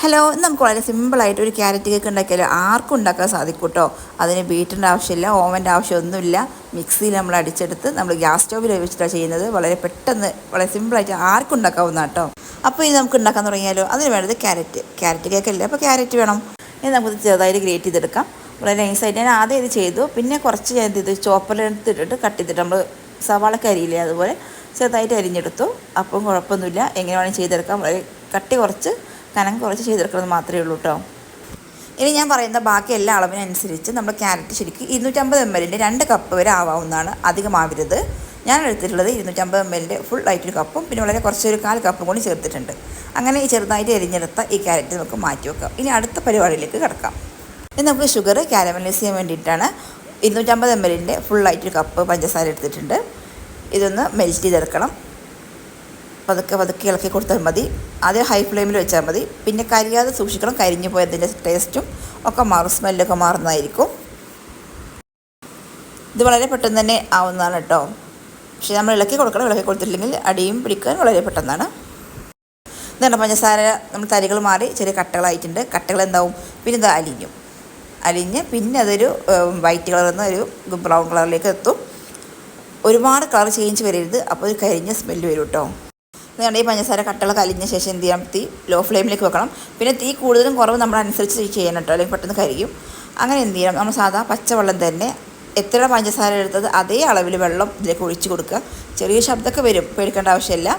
Hello, ഇന്ന് നമുക്ക് വളരെ സിമ്പിളായിട്ട് ഒരു ക്യാരറ്റ് കേക്ക് ഉണ്ടാക്കിയാലോ. ആർക്കും ഉണ്ടാക്കാൻ സാധിക്കും കേട്ടോ. അതിന് ബീറ്ററിൻ്റെ ആവശ്യമില്ല, ഓവൻ്റെ ആവശ്യമൊന്നുമില്ല. മിക്സിയിൽ നമ്മൾ അടിച്ചെടുത്ത് നമ്മൾ ഗ്യാസ് സ്റ്റോവിൽ വെച്ചിട്ടാണ് ചെയ്യുന്നത്. വളരെ പെട്ടെന്ന് വളരെ സിമ്പിളായിട്ട് ആർക്കും ഉണ്ടാക്കാവുന്ന കേട്ടോ. അപ്പോൾ ഇത് നമുക്ക് ഉണ്ടാക്കാൻ തുടങ്ങിയാലോ. അതിന് വേണ്ടത് ക്യാരറ്റ് കേക്കല്ലേ, അപ്പോൾ ക്യാരറ്റ് വേണം. ഇനി നമുക്ക് ചെറുതായിട്ട് ഗ്രേറ്റ് ചെയ്തെടുക്കാം. വളരെ നൈസായിട്ട് ഞാൻ ആദ്യം ഇത് ചെയ്തു. പിന്നെ കുറച്ച് ഞാൻ ഇത് ചോപ്പറിലെടുത്തിട്ടിട്ട് കട്ട് ചെയ്തിട്ട് നമ്മൾ സവാളക്ക് അരിയില്ലേ, അതുപോലെ ചെറുതായിട്ട് അരിഞ്ഞെടുത്തു. അപ്പം കുഴപ്പമൊന്നുമില്ല, എങ്ങനെ വേണമെങ്കിൽ ചെയ്തെടുക്കാം. വളരെ കട്ടി കുറച്ച് കനം കുറച്ച് ചെയ്തെടുക്കുന്നത് മാത്രമേ ഉള്ളൂ കേട്ടോ. ഇനി ഞാൻ പറയുന്ന ബാക്കി എല്ലാ അളവിനനുസരിച്ച് നമ്മൾ ക്യാരറ്റ് ശരിക്കും 250 ml 2 കപ്പ് വരെ ആവാവുന്നതാണ്. അധികമാവരുത്. ഞാൻ എടുത്തിട്ടുള്ളത് 250 ml ഫുൾ ആയിട്ടൊരു കപ്പും പിന്നെ വളരെ കുറച്ചൊരു 1/4 കപ്പും കൂടി ചേർത്തിട്ടുണ്ട്. അങ്ങനെ ഈ ചെറുതായിട്ട് എരിഞ്ഞെടുത്ത ഈ ക്യാരറ്റ് നമുക്ക് മാറ്റി വെക്കാം. ഇനി അടുത്ത പരിപാടിയിലേക്ക് കിടക്കാം. ഇനി നമുക്ക് ഷുഗർ കാരമലൈസ് ചെയ്യാൻ വേണ്ടിയിട്ടാണ് 250 ml ഫുള്ളായിട്ടൊരു കപ്പ് പഞ്ചസാര എടുത്തിട്ടുണ്ട്. ഇതൊന്ന് മെൽറ്റ് ചെയ്തെടുക്കണം. പതുക്കെ ഇളക്കി കൊടുത്താൽ മതി. ആദ്യം ഹൈ ഫ്ലെയിമിൽ വെച്ചാൽ മതി. പിന്നെ കരിയാതെ സൂക്ഷിക്കണം. കരിഞ്ഞു പോയതിൻ്റെ ടേസ്റ്റും ഒക്കെ മാറും, സ്മെല്ലൊക്കെ മാറുന്നതായിരിക്കും. ഇത് വളരെ പെട്ടെന്ന് തന്നെ ആവുന്നതാണ് കേട്ടോ. പക്ഷേ നമ്മൾ ഇളക്കി കൊടുക്കണം. ഇളക്കി കൊടുത്തില്ലെങ്കിൽ അടിയും പിടിക്കാൻ വളരെ പെട്ടെന്നാണ്. ഇതാണ് പഞ്ചസാര നമ്മൾ തരികൾ മാറി ചെറിയ കട്ടകളായിട്ടുണ്ട്. കട്ടകൾ എന്താവും, പിന്നെ ഇത് അലിഞ്ഞ് പിന്നെ അതൊരു വൈറ്റ് കളറിൽ നിന്ന് ഒരു ബ്രൗൺ കളറിലേക്ക് എത്തും. ഒരുപാട് കളർ ചേഞ്ച് വരരുത്, അപ്പോൾ ഒരു കരിഞ്ഞ സ്മെല്ല് വരും കേട്ടോ. അതുകൊണ്ട് ഈ പഞ്ചസാര കട്ടകളൊക്കെ അലിഞ്ഞ ശേഷം എന്ത് ചെയ്യാം, തീ ലോ ഫ്ലെയിമിലേക്ക് വെക്കണം. പിന്നെ തീ കൂടുതലും കുറവ് നമ്മളനുസരിച്ച് ചെയ്യണം കേട്ടോ, അല്ലെങ്കിൽ പെട്ടെന്ന് കരിയും. അങ്ങനെ എന്ത് ചെയ്യണം, നമ്മൾ സാധാ പച്ചവെള്ളം തന്നെ എത്ര പഞ്ചസാര എടുത്തത് അതേ അളവിൽ വെള്ളം ഇതിലേക്ക് ഒഴിച്ച് കൊടുക്കുക. ചെറിയ ശബ്ദമൊക്കെ വരും, പേടിക്കേണ്ട ആവശ്യമില്ല.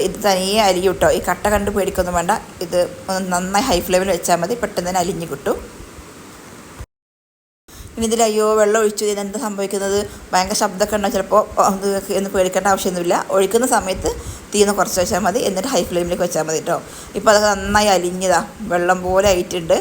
ഇത് തനിയെ അലിയും കേട്ടോ. ഈ കട്ട കണ്ട് പേടിക്കൊന്നും വേണ്ട. ഇത് നന്നായി ഹൈ ഫ്ലെയിമിൽ വെച്ചാൽ മതി, പെട്ടെന്ന് തന്നെ അലിഞ്ഞ് കിട്ടും. പിന്നെ ഇതിൽ അയ്യോ വെള്ളം ഒഴിച്ചു ഇതെന്താ സംഭവിക്കുന്നത്, ഭയങ്കര ശബ്ദമൊക്കെ ഉണ്ടാവും ചിലപ്പോൾ, അത് എന്ന് പേടിക്കേണ്ട ആവശ്യമൊന്നുമില്ല. ഒഴിക്കുന്ന സമയത്ത് തീന്ന് കുറച്ച് വെച്ചാൽ മതി, എന്നിട്ട് ഹൈ ഫ്ലെയിമിലേക്ക് വെച്ചാൽ മതി കേട്ടോ. ഇപ്പോൾ അതൊക്കെ നന്നായി അലിഞ്ഞതാ, വെള്ളം പോലെ ആയിട്ടുണ്ട്.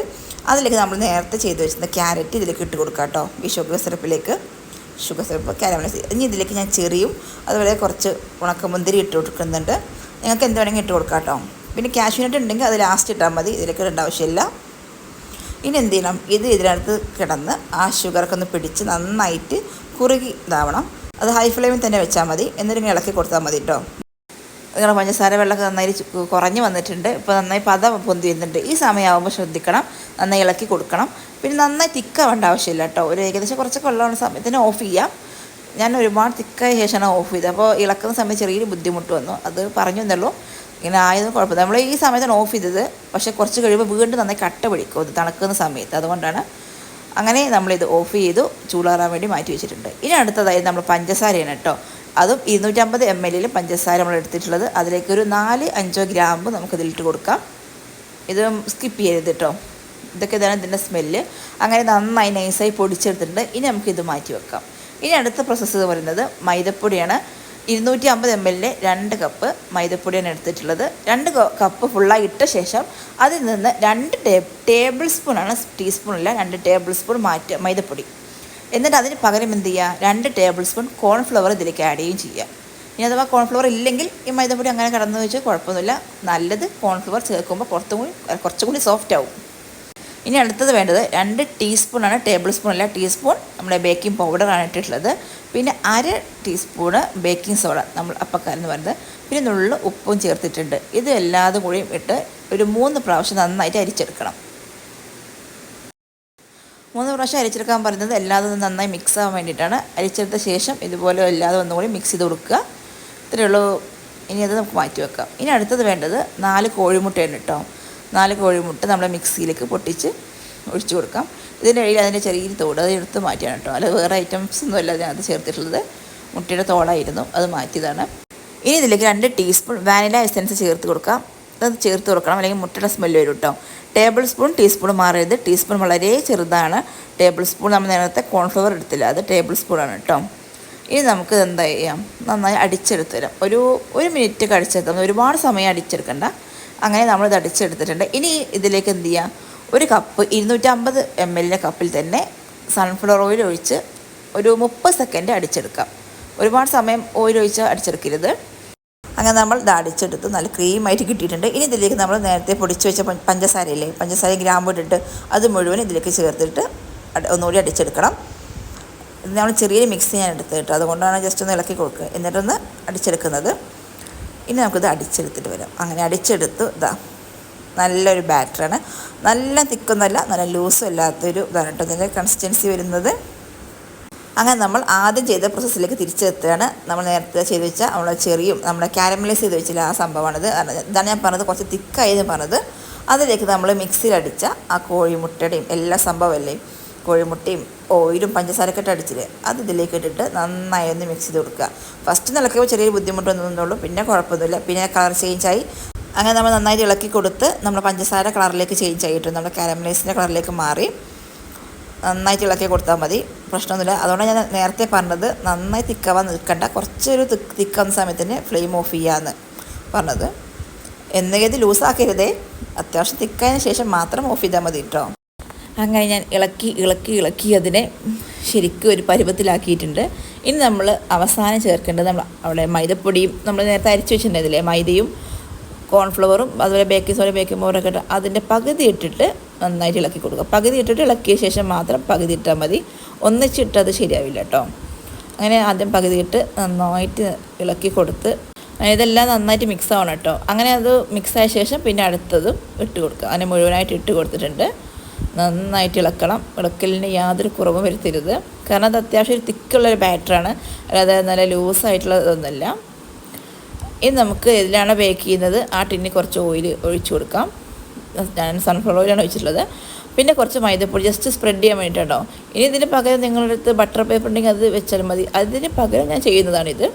അതിലേക്ക് നമ്മൾ നേരത്തെ ചെയ്ത് വെച്ചിരുന്ന ക്യാരറ്റ് ഇതിലേക്ക് ഇട്ട് കൊടുക്കാം കേട്ടോ. ഈ ഷുഗർ സിറപ്പ് കാരമലൈസ്. ഇനി ഇതിലേക്ക് ഞാൻ ചെറിയും അതുപോലെ കുറച്ച് ഉണക്കമുന്തിരി ഇട്ട് കൊടുക്കുന്നുണ്ട്. നിങ്ങൾക്ക് എന്ത് വേണമെങ്കിൽ ഇട്ട് കൊടുക്കാം കേട്ടോ. പിന്നെ കാഷ്യൂനട്ട് ഉണ്ടെങ്കിൽ അത് ലാസ്റ്റ് ഇട്ടാൽ മതി, ഇതിലേക്ക് ഇടേണ്ട ആവശ്യമില്ല. ഇനി എന്ത് ചെയ്യണം, ഇതിനകത്ത് കിടന്ന് ആ ഷുഗറൊക്കെ ഒന്ന് പിടിച്ച് നന്നായിട്ട് കുറുകി ഇതാവണം. അത് ഹൈ ഫ്ലെയിമിൽ തന്നെ വെച്ചാൽ മതി, എന്നിട്ട് ഇളക്കി കൊടുത്താൽ മതി കേട്ടോ. ഇങ്ങനെ പഞ്ചസാര വെള്ളമൊക്കെ നന്നായി കുറഞ്ഞ് വന്നിട്ടുണ്ട്. ഇപ്പോൾ നന്നായി പത പൊന്തി വരുന്നുണ്ട്. ഈ സമയമാകുമ്പോൾ ശ്രദ്ധിക്കണം, നന്നായി ഇളക്കി കൊടുക്കണം. പിന്നെ നന്നായി തിക്കാവേണ്ട ആവശ്യമില്ല കേട്ടോ. ഒരു ഏകദേശം കുറച്ചൊക്കെ വെള്ളമുള്ള സമയത്തിന് ഓഫ് ചെയ്യാം. ഞാൻ ഒരുപാട് തിക്കായ ശേഷമാണ് ഓഫ് ചെയ്തത്. അപ്പോൾ ഇളക്കുന്ന സമയത്ത് ചെറിയൊരു ബുദ്ധിമുട്ട് വന്നു, അത് പറഞ്ഞു എന്നുള്ളൂ. ഇങ്ങനെ ആയതും കുഴപ്പമില്ല. നമ്മൾ ഈ സമയത്താണ് ഓഫ് ചെയ്തത്, പക്ഷേ കുറച്ച് കഴിയുമ്പോൾ വീണ്ടും നന്നായി കട്ട പിടിക്കും ഇത് തണുക്കുന്ന സമയത്ത്. അതുകൊണ്ടാണ് അങ്ങനെ നമ്മളിത് ഓഫ് ചെയ്തു ചൂടാറാൻ വേണ്ടി മാറ്റി വെച്ചിട്ടുണ്ട്. ഇനി അടുത്തതായി നമ്മൾ പഞ്ചസാരയാണ് കേട്ടോ. അതും 250 ml പഞ്ചസാര നമ്മൾ എടുത്തിട്ടുള്ളത്. അതിലേക്കൊരു 4-5 ഗ്രാമ്പ് നമുക്കിതിലിട്ട് കൊടുക്കാം. ഇത് സ്കിപ്പ് ചെയ്യരുത് കേട്ടോ. ഇതാണ് ഇതിൻ്റെ സ്മെല്ല്. അങ്ങനെ നന്നായി നൈസായി പൊടിച്ചെടുത്തിട്ടുണ്ട്. ഇനി നമുക്കിത് മാറ്റി വെക്കാം. ഇനി അടുത്ത പ്രോസസ്സ് എന്ന് പറയുന്നത് മൈദപ്പൊടിയാണ്. 250 ml 2 കപ്പ് മൈദപ്പൊടിയാണ് എടുത്തിട്ടുള്ളത്. 2 കപ്പ് ഫുള്ളായി ഇട്ട ശേഷം അതിൽ നിന്ന് 2 ടേബിൾ സ്പൂണാണ്, ടീസ്പൂണില്ല, 2 ടേബിൾ സ്പൂൺ മാറ്റുക മൈദപ്പൊടി. എന്നിട്ട് അതിന് പകരം എന്ത് ചെയ്യുക, 2 ടേബിൾ സ്പൂൺ കോൺഫ്ലവർ ഇതിലേക്ക് ആഡ് ചെയ്യുകയും ചെയ്യുക. ഇനി അഥവാ കോൺഫ്ലവർ ഇല്ലെങ്കിൽ ഈ മൈദപ്പൊടി അങ്ങനെ കടന്നു വെച്ചാൽ കുഴപ്പമൊന്നുമില്ല. നല്ലത് കോൺഫ്ലവർ ചേർക്കുമ്പോൾ കുറച്ചും കൂടി സോഫ്റ്റ് ആവും. ഇനി അടുത്തത് വേണ്ടത് 2 ടീസ്പൂണാണ്, ടേബിൾ സ്പൂൺ അല്ല, ടീസ്പൂൺ നമ്മുടെ ബേക്കിംഗ് പൗഡറാണ് ഇട്ടിട്ടുള്ളത്. പിന്നെ 1/2 ടീസ്പൂണ് ബേക്കിംഗ് സോഡ, നമ്മൾ അപ്പക്കാരം എന്ന് പറയുന്നത്. പിന്നെ നുള്ളു ഉപ്പും ചേർത്തിട്ടുണ്ട്. ഇത് എല്ലാതും കൂടിയും ഇട്ട് ഒരു 3 പ്രാവശ്യം നന്നായിട്ട് അരിച്ചെടുക്കണം. 3 പ്രാവശ്യം അരിച്ചെടുക്കാൻ പറയുന്നത് എല്ലാതും നന്നായി മിക്സ് ആവാൻ വേണ്ടിയിട്ടാണ്. അരിച്ചെടുത്ത ശേഷം ഇതുപോലെ എല്ലാതും ഒന്നുകൂടി മിക്സ് ചെയ്ത് കൊടുക്കുക. ഇത്രയേ ഉള്ളൂ. ഇനി അത് നമുക്ക് മാറ്റി വെക്കാം. ഇനി അടുത്തത് വേണ്ടത് 4 കോഴിമുട്ടയാണ് കേട്ടോ. 4 കോഴിമുട്ട നമ്മൾ മിക്സിയിലേക്ക് പൊട്ടിച്ച് ഒഴിച്ചു കൊടുക്കാം. ഇതിൻ്റെ ഇടയിൽ അതിൻ്റെ ചെറിയൊരു തോട് അത് എടുത്ത് മാറ്റിയാണ് കേട്ടോ. അല്ല വേറെ ഐറ്റംസ് ഒന്നും അല്ല അതിനകത്ത് ചേർത്തിട്ടുള്ളത്. മുട്ടയുടെ തോടായിരുന്നു, അത് മാറ്റിയതാണ്. ഇനി ഇതിലേക്ക് 2 ടീസ്പൂൺ വാനില എസൻസ് ചേർത്ത് കൊടുക്കാം. അത് ചേർത്ത് കൊടുക്കണം, അല്ലെങ്കിൽ മുട്ടയുടെ സ്മെല്ല് വരും കേട്ടോ. ടേബിൾ സ്പൂൺ ടീസ്പൂൺ മാറരുത്. ടീസ്പൂൺ വളരെ ചെറുതാണ്. ടേബിൾ സ്പൂൺ നമ്മൾ നേരത്തെ കോൺഫ്ലവർ എടുത്തില്ല, അത് ടേബിൾ സ്പൂണാണ് കേട്ടോ. ഇനി നമുക്ക് എന്താ ചെയ്യാം, നന്നായി അടിച്ചെടുത്ത് തരാം. ഒരു മിനിറ്റ് അടിച്ചെടുക്കാം, ഒരുപാട് സമയം അടിച്ചെടുക്കണ്ട. അങ്ങനെ നമ്മളിത് അടിച്ചെടുത്തിട്ടുണ്ട്. ഇനി ഇതിലേക്ക് എന്ത് ചെയ്യാം, 1 കപ്പ് 250 ml കപ്പിൽ തന്നെ സൺഫ്ലവർ ഓയിൽ ഒഴിച്ച് ഒരു 30 സെക്കൻഡ് അടിച്ചെടുക്കാം. ഒരുപാട് സമയം ഓയിൽ ഒഴിച്ച് അടിച്ചെടുക്കരുത്. അങ്ങനെ നമ്മൾ ഇത് അടിച്ചെടുത്ത് നല്ല ക്രീമായിട്ട് കിട്ടിയിട്ടുണ്ട്. ഇനി ഇതിലേക്ക് നമ്മൾ നേരത്തെ പൊടിച്ച് വെച്ച പഞ്ചസാര ഗ്രാമ്പ് ഇട്ടിട്ട് അത് മുഴുവൻ ഇതിലേക്ക് ചേർത്തിട്ട് ഒന്നുകൂടി അടിച്ചെടുക്കണം. ഇത് നമ്മൾ ചെറിയൊരു മിക്സ് ചെയ്യാൻ എടുത്തിട്ട്, അതുകൊണ്ടാണ് ജസ്റ്റ് ഒന്ന് ഇളക്കി കൊടുക്കുക, എന്നിട്ടൊന്ന് അടിച്ചെടുക്കുന്നത്. ഇനി നമുക്കിത് അടിച്ചെടുത്തിട്ട് വരാം. അങ്ങനെ അടിച്ചെടുത്ത് നല്ലൊരു ബാറ്ററാണ്. നല്ല തിക്കൊന്നുമല്ല, നല്ല ലൂസും അല്ലാത്തൊരു ഇതാണ് കേട്ടോ ഇതിൻ്റെ കൺസിസ്റ്റൻസി വരുന്നത്. അങ്ങനെ നമ്മൾ ആദ്യം ചെയ്ത പ്രോസസ്സിലേക്ക് തിരിച്ചെത്തുകയാണ്. നമ്മൾ നേരത്തെ ചെയ്ത് വെച്ചാൽ നമ്മളെ ചെറിയും നമ്മുടെ കാരമലൈസ് ചെയ്ത് വെച്ചില്ല ആ സംഭവമാണിത്. ഇതാണ് ഞാൻ പറഞ്ഞത് കുറച്ച് തിക്കായി എന്ന് പറഞ്ഞത്. അതിലേക്ക് നമ്മൾ മിക്സിയിലടിച്ച ആ കോഴിമുട്ടയുടെയും എല്ലാ സംഭവമല്ലേ, കോഴിമുട്ടയും ഓയിലും പഞ്ചസാരയൊക്കെ ഇട്ട് അടിച്ചില്ലേ, അത് ഇതിലേക്ക് ഇട്ടിട്ട് നന്നായി ഒന്ന് മിക്സ് ചെയ്ത് കൊടുക്കുക. ഫസ്റ്റ് നിലക്കുമ്പോൾ ചെറിയൊരു ബുദ്ധിമുട്ടൊന്നുള്ളൂ, പിന്നെ കുഴപ്പമൊന്നുമില്ല. പിന്നെ കളർ ചേഞ്ചായി. അങ്ങനെ നമ്മൾ നന്നായിട്ട് ഇളക്കി കൊടുത്ത് നമ്മൾ പഞ്ചസാര കളറിലേക്ക് ചേഞ്ച് ആയിട്ട് നമ്മുടെ കാരമലൈസിൻ്റെ കളറിലേക്ക് മാറി. നന്നായിട്ട് ഇളക്കി കൊടുത്താൽ മതി, പ്രശ്നമൊന്നുമില്ല. അതുകൊണ്ടാണ് ഞാൻ നേരത്തെ പറഞ്ഞത് നന്നായി തിക്കാവാൻ നിൽക്കണ്ട, കുറച്ചൊരു തിക്കാവുന്ന സമയത്തിന് ഫ്ലെയിം ഓഫ് ചെയ്യാമെന്ന് പറഞ്ഞത്. എന്നുകരുതി ലൂസാക്കരുതേ, അത്യാവശ്യം തിക്കായതിന് ശേഷം മാത്രം ഓഫ് ചെയ്താൽ മതി കേട്ടോ. അങ്ങനെ ഞാൻ ഇളക്കി അതിനെ ശരിക്കും ഒരു പരുവത്തിലാക്കിയിട്ടുണ്ട്. ഇനി നമ്മൾ അവസാനം ചേർക്കേണ്ടത് നമ്മൾ അവിടെ മൈദപ്പൊടിയും നമ്മൾ നേരത്തെ അരച്ച് വെച്ചിട്ടുണ്ടായിരുന്നില്ലേ, മൈദയും കോൺഫ്ലവറും അതുപോലെ ബേക്കിംഗ് സോഡ ബേക്കിംഗ് പൗഡറൊക്കെ ഇട്ട് അതിൻ്റെ പകുതി ഇട്ടിട്ട് നന്നായിട്ട് ഇളക്കി കൊടുക്കുക. പകുതി ഇട്ടിട്ട് ഇളക്കിയ ശേഷം മാത്രം പകുതി ഇട്ടാൽ മതി, ഒന്നിച്ചിട്ട് അത് ശരിയാവില്ല കേട്ടോ. അങ്ങനെ ആദ്യം പകുതി ഇട്ട് നന്നായിട്ട് ഇളക്കി കൊടുത്ത് ഇതെല്ലാം നന്നായിട്ട് മിക്സ് ആവണം കേട്ടോ. അങ്ങനെ അത് മിക്സായ ശേഷം പിന്നെ അടുത്തതും ഇട്ട് കൊടുക്കുക. അങ്ങനെ മുഴുവനായിട്ട് ഇട്ട് കൊടുത്തിട്ടുണ്ട്. നന്നായിട്ട് ഇളക്കണം. ഇളക്കലിന് യാതൊരു കുറവും വരുത്തരുത്, കാരണം അത് അത്യാവശ്യം ഒരു തിക്കുള്ളൊരു ബാറ്ററാണ്, അല്ലാതെ നല്ല ലൂസായിട്ടുള്ളതൊന്നുമല്ല. ഇനി നമുക്ക് ഇതിലാണ് ബേക്ക് ചെയ്യുന്നത് ആ ടിന്നിൽ കുറച്ച് ഓയിൽ ഒഴിച്ചു കൊടുക്കാം. ഞാൻ സൺഫ്ലവർ ഓയിലാണ് ഒഴിച്ചിട്ടുള്ളത്. പിന്നെ കുറച്ച് മൈദപ്പൊടി ജസ്റ്റ് സ്പ്രെഡ് ചെയ്യാൻ വേണ്ടിയിട്ടോ. ഇനി ഇതിന് പകരം നിങ്ങളുടെ അടുത്ത് ബട്ടർ പേപ്പർ ഉണ്ടെങ്കിൽ അത് വെച്ചാൽ മതി. അതിന് പകരം ഞാൻ ചെയ്യുന്നതാണിത്.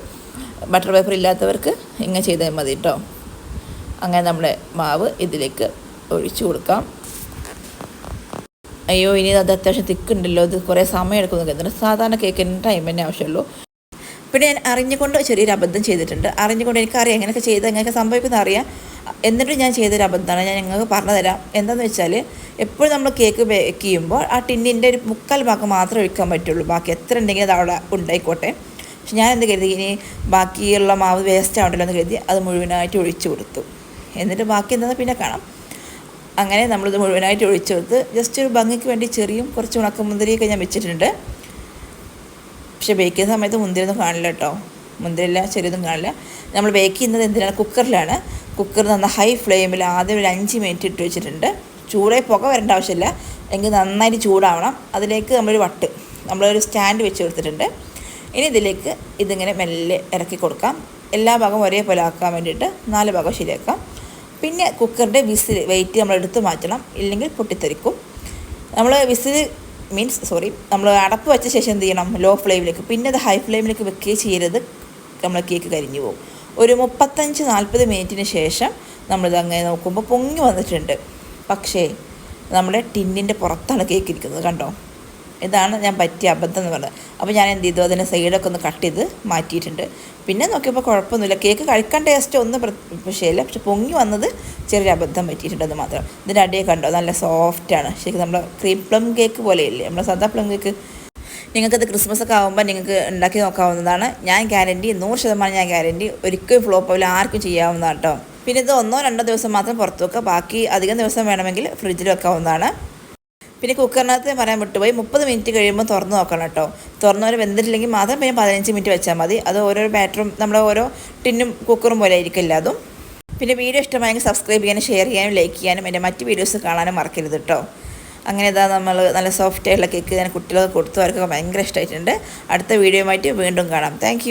ബട്ടർ പേപ്പർ ഇല്ലാത്തവർക്ക് ഇങ്ങനെ ചെയ്താൽ മതി കേട്ടോ. അങ്ങനെ നമ്മുടെ മാവ് ഇതിലേക്ക് ഒഴിച്ചു കൊടുക്കാം. അയ്യോ, ഇനി അത് അത്യാവശ്യം തിക്കുണ്ടല്ലോ, ഇത് കുറേ സമയം എടുക്കുന്നു കേൾക്കുന്നുണ്ട്. സാധാരണ കേക്കിന് ടൈം തന്നെ ആവശ്യമുള്ളൂ. പിന്നെ ഞാൻ അറിഞ്ഞുകൊണ്ട് ചെറിയൊരു അബദ്ധം ചെയ്തിട്ടുണ്ട്. അറിഞ്ഞുകൊണ്ട് എനിക്കറിയാം എങ്ങനെയൊക്കെ ചെയ്ത് എങ്ങനെയൊക്കെ സംഭവിക്കുന്നത് അറിയാം. എന്നിട്ട് ഞാൻ ചെയ്തൊരു അബദ്ധമാണ് ഞാൻ നിങ്ങൾക്ക് പറഞ്ഞു തരാം. എന്താണെന്ന് വെച്ചാൽ എപ്പോഴും നമ്മൾ കേക്ക് ബേക്ക് ചെയ്യുമ്പോൾ ആ ടിന്നിൻ്റെ ഒരു 3/4 ഭാഗം മാത്രമേ ഒഴിക്കാൻ പറ്റുള്ളൂ. ബാക്കി എത്ര ഉണ്ടെങ്കിലും അത് അവിടെ ഉണ്ടായിക്കോട്ടെ. പക്ഷെ ഞാൻ എന്ത് കരുതി, ഇനി ബാക്കിയുള്ള മാവ് വേസ്റ്റ് ആവണ്ടല്ലോ എന്ന് കരുതി അത് മുഴുവനായിട്ട് ഒഴിച്ചു കൊടുത്തു. എന്നിട്ട് ബാക്കി എന്താണെന്ന് പിന്നെ കാണാം. അങ്ങനെ നമ്മളിത് മുഴുവനായിട്ട് ഒഴിച്ചു കൊടുത്ത് ജസ്റ്റ് ഒരു ഭംഗിക്ക് വേണ്ടി ചെറിയും കുറച്ച് ഉണക്കമുന്തിരിയൊക്കെ ഞാൻ വെച്ചിട്ടുണ്ട്. പക്ഷേ ബേക്ക് ചെയ്യുന്ന സമയത്ത് മുന്തിരിയൊന്നും കാണില്ല കേട്ടോ, മുന്തിരില്ല ചെറിയതും കാണില്ല. നമ്മൾ ബേക്ക് ചെയ്യുന്നത് എന്തിനാണ്, കുക്കറിലാണ്. കുക്കർ നന്നായി ഹൈ ഫ്ലെയിമിൽ ആദ്യം ഒരു 5 മിനിറ്റ് ഇട്ട് വെച്ചിട്ടുണ്ട്. ചൂടായി പുക വരേണ്ട ആവശ്യമില്ല, എങ്കിൽ നന്നായിട്ട് ചൂടാവണം. അതിലേക്ക് നമ്മളൊരു സ്റ്റാൻഡ് വെച്ച് കൊടുത്തിട്ടുണ്ട്. ഇനി ഇതിലേക്ക് ഇതിങ്ങനെ മെല്ലെ ഇറക്കി കൊടുക്കാം. എല്ലാ ഭാഗവും ഒരേപോലെ ആക്കാൻ വേണ്ടിയിട്ട് 4 ഭാഗം ശരിയാക്കാം. പിന്നെ കുക്കറിൻ്റെ വെയിറ്റ് നമ്മൾ എടുത്ത് മാറ്റണം, ഇല്ലെങ്കിൽ പൊട്ടിത്തെറിക്കും. നമ്മൾ നമ്മൾ അടപ്പ് വെച്ച ശേഷം എന്ത് ചെയ്യണം, ലോ ഫ്ലെയിമിലേക്ക്, പിന്നെ അത് ഹൈ ഫ്ലെയിമിലേക്ക് വെക്കുകയും ചെയ്യരുത്, നമ്മൾ കേക്ക് കരിഞ്ഞു പോകും. ഒരു 35-40 മിനിറ്റിന് ശേഷം നമ്മളിത് അങ്ങനെ നോക്കുമ്പോൾ പൊങ്ങി വന്നിട്ടുണ്ട്. പക്ഷേ നമ്മുടെ ടിന്നിൻ്റെ പുറത്താണ് കേക്ക് ഇരിക്കുന്നത്, കണ്ടോ. ഇതാണ് ഞാൻ പറ്റിയ അബദ്ധം എന്ന് പറഞ്ഞത്. അപ്പോൾ ഞാൻ എന്ത് ചെയ്തു, അതിൻ്റെ സൈഡൊക്കെ ഒന്ന് കട്ട് ചെയ്ത് മാറ്റിയിട്ടുണ്ട്. പിന്നെ നോക്കിയപ്പോൾ കുഴപ്പമൊന്നുമില്ല, കേക്ക് കഴിക്കാൻ ടേസ്റ്റ് ഒന്നും വിഷയമില്ല. പക്ഷെ പൊങ്ങി വന്നത് ചെറിയൊരു അബദ്ധം പറ്റിയിട്ടുണ്ടെന്ന് മാത്രം. ഇതിൻ്റെ അടിയെ കണ്ടോ, നല്ല സോഫ്റ്റാണ്. ശരിക്കും നമ്മുടെ ക്രീം പ്ലം കേക്ക് പോലെയല്ലേ, നമ്മുടെ സാധാ പ്ലം കേക്ക്. നിങ്ങൾക്കത് ക്രിസ്മസൊക്കെ ആകുമ്പോൾ നിങ്ങൾക്ക് ഉണ്ടാക്കി നോക്കാവുന്നതാണ്. ഞാൻ ഗ്യാരണ്ടി 100% ഞാൻ ഗ്യാരണ്ടി, ഒരിക്കലും ഫ്ലോപ്പ് ആവില്ല, ആർക്കും ചെയ്യാവുന്നതാണ് കേട്ടോ. പിന്നെ ഇത് 1-2 ദിവസം മാത്രം പുറത്ത് വെക്കുക, ബാക്കി അധികം ദിവസം വേണമെങ്കിൽ ഫ്രിഡ്ജിൽ വെക്കാവുന്നതാണ്. പിന്നെ കുക്കറിനകത്ത് പറയാൻ വിട്ടുപോയി, 30 മിനിറ്റ് കഴിയുമ്പോൾ തുറന്ന് നോക്കണം കേട്ടോ. തുറന്നവരെ വെന്തിട്ടില്ലെങ്കിൽ മാത്രം പിന്നെ 15 മിനിറ്റ് വെച്ചാൽ മതി. അത് ഓരോ ബാറ്ററും നമ്മുടെ ഓരോ ടിന്നും കുക്കറും പോലെ ആയിരിക്കില്ല അതും. പിന്നെ വീഡിയോ ഇഷ്ടമായെങ്കിൽ സബ്സ്ക്രൈബ് ചെയ്യാനും ഷെയർ ചെയ്യാനും ലൈക്ക് ചെയ്യാനും എൻ്റെ മറ്റ് വീഡിയോസ് കാണാനും മറക്കരുത് കേട്ടോ. അങ്ങനെ ഇതാ നമ്മൾ നല്ല സോഫ്റ്റായിട്ടുള്ള കേക്ക് ഞാൻ കുട്ടികൾക്ക് കൊടുത്തു, അവർക്കൊക്കെ ഭയങ്കര ഇഷ്ടമായിട്ടുണ്ട്. അടുത്ത വീഡിയോയുമായിട്ട് വീണ്ടും കാണാം. താങ്ക്